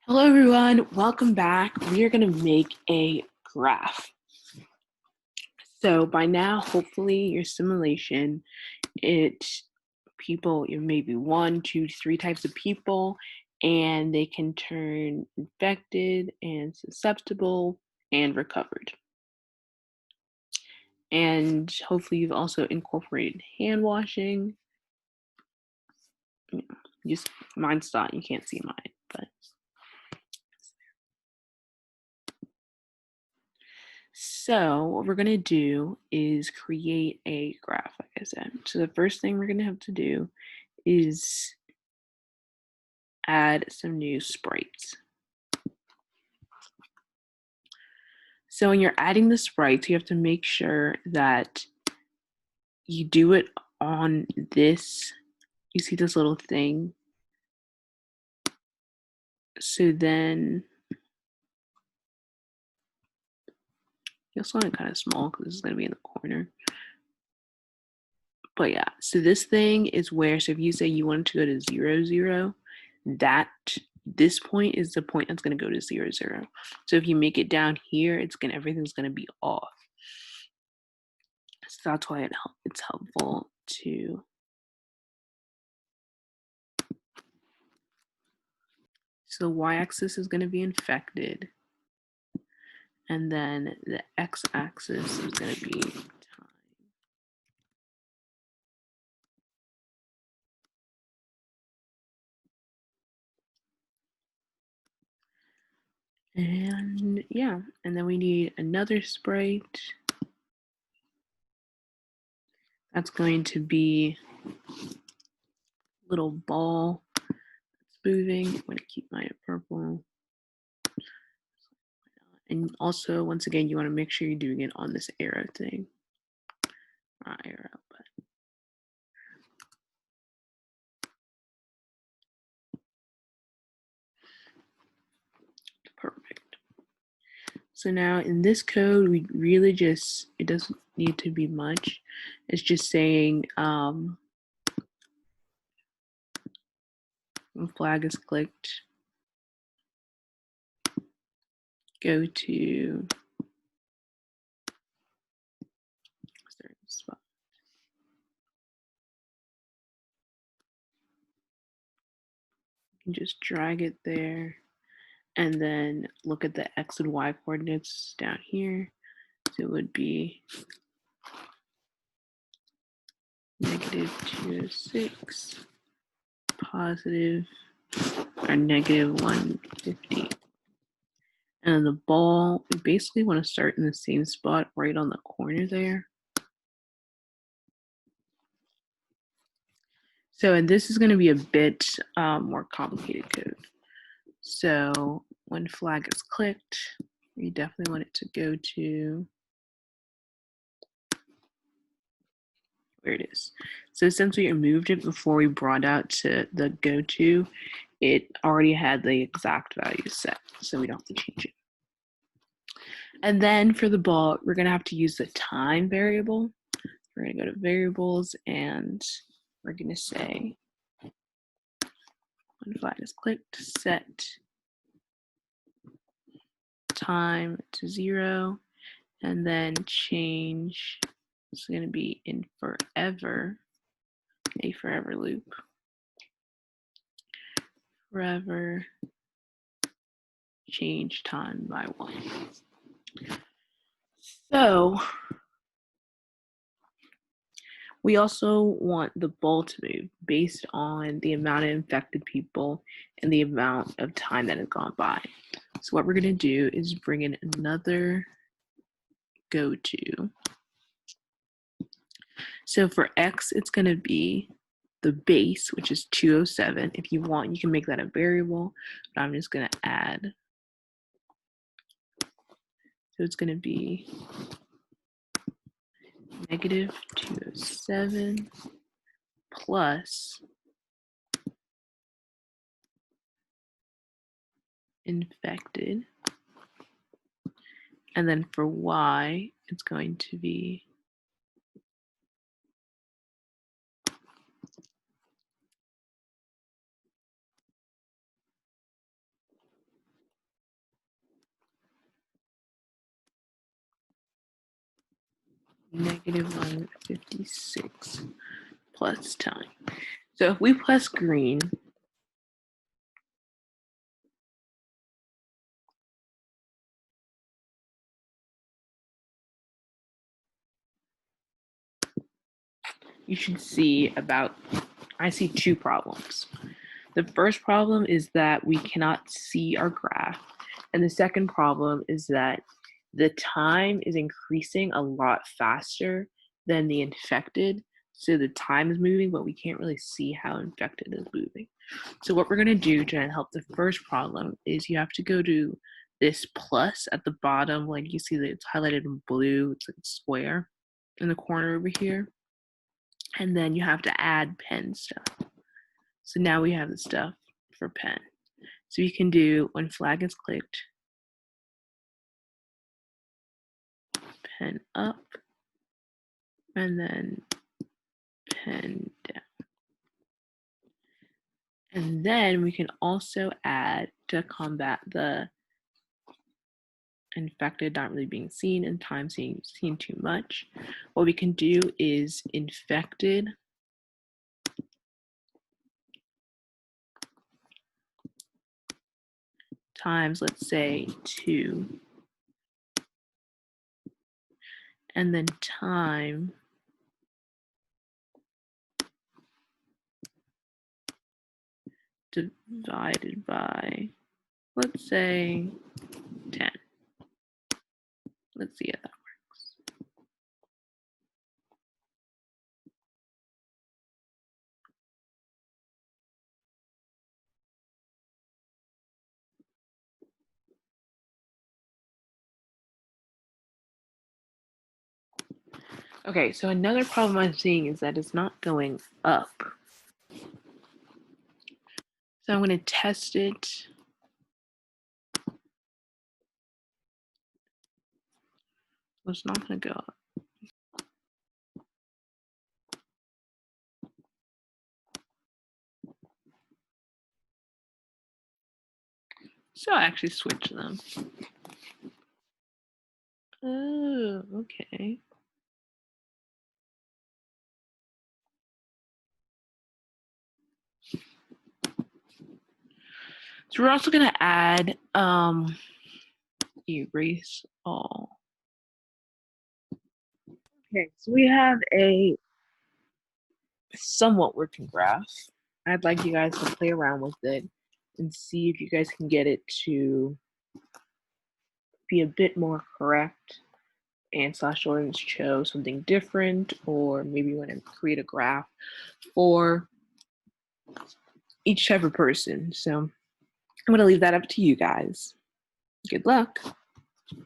Hello everyone, welcome back. We are going to make a graph. So by now, hopefully your simulation, you maybe 1, 2, 3 types of people, and they can turn infected and susceptible and recovered. And hopefully you've also incorporated hand washing. Just mine's not, you can't see mine, but so what we're going to do is create a graph, like I said. So the first thing we're going to have to do is add some new sprites. So when you're adding the sprites, you have to make sure that you do it on this. You see this little thing? So then you'll want it kind of small because this is going to be in the corner. But yeah, so this thing is where, so if you say you want to go to 0, 0, this point is the point that's going to go to 0, 0. So if you make it down here, everything's going to be off. So that's why it's helpful to. So the y-axis is going to be infected, and then the x-axis is going to be time. And yeah, and then we need another sprite. That's going to be a little ball that's moving. I'm going to keep mine purple. And also, once again, you want to make sure you're doing it on this arrow thing. Not arrow, but. Perfect. So now in this code, we really it doesn't need to be much. It's just saying when flag is clicked, go to certain spot. You can just drag it there and then look at the X and Y coordinates down here. So it would be -206, positive, or -150. And the ball, we basically want to start in the same spot right on the corner there. So, and this is going to be a bit more complicated code. So when flag is clicked, you definitely want it to go to where it is. So since we removed it before we brought out to the go to, it already had the exact value set, so we don't have to change it. And then for the ball, we're going to have to use the time variable. We're going to go to variables and we're going to say when flag is clicked, set time to 0, and then change. It's going to be in forever, a forever loop. Forever change time by 1. So we also want the ball to move based on the amount of infected people and the amount of time that has gone by. So what we're going to do is bring in another go to. So for X, it's going to be the base, which is 207. If you want, you can make that a variable, but I'm just going to add. So it's going to be -207 plus infected. And then for Y, it's going to be negative 156 plus time. So if we press green, you should see I see two problems. The first problem is that we cannot see our graph. And the second problem is that the time is increasing a lot faster than the infected. So the time is moving, but we can't really see how infected is moving. So what we're going to do to help the first problem is you have to go to this plus at the bottom, like you see that it's highlighted in blue, it's like a square in the corner over here. And then you have to add pen stuff. So now we have the stuff for pen. So you can do when flag is clicked, pen up, and then pen down. And then we can also add to combat the infected not really being seen and time seen too much. What we can do is infected times, let's say 2, and then time divided by, let's say 10. Let's see how that works. Okay, so another problem I'm seeing is that it's not going up. So I'm going to test it. It's not going to go up. So I actually switch them. Oh, okay. So we're also going to add erase all. Okay, so we have a somewhat working graph. I'd like you guys to play around with it and see if you guys can get it to be a bit more correct and /ordinance show something different, or maybe you want to create a graph for each type of person. So I'm going to leave that up to you guys. Good luck.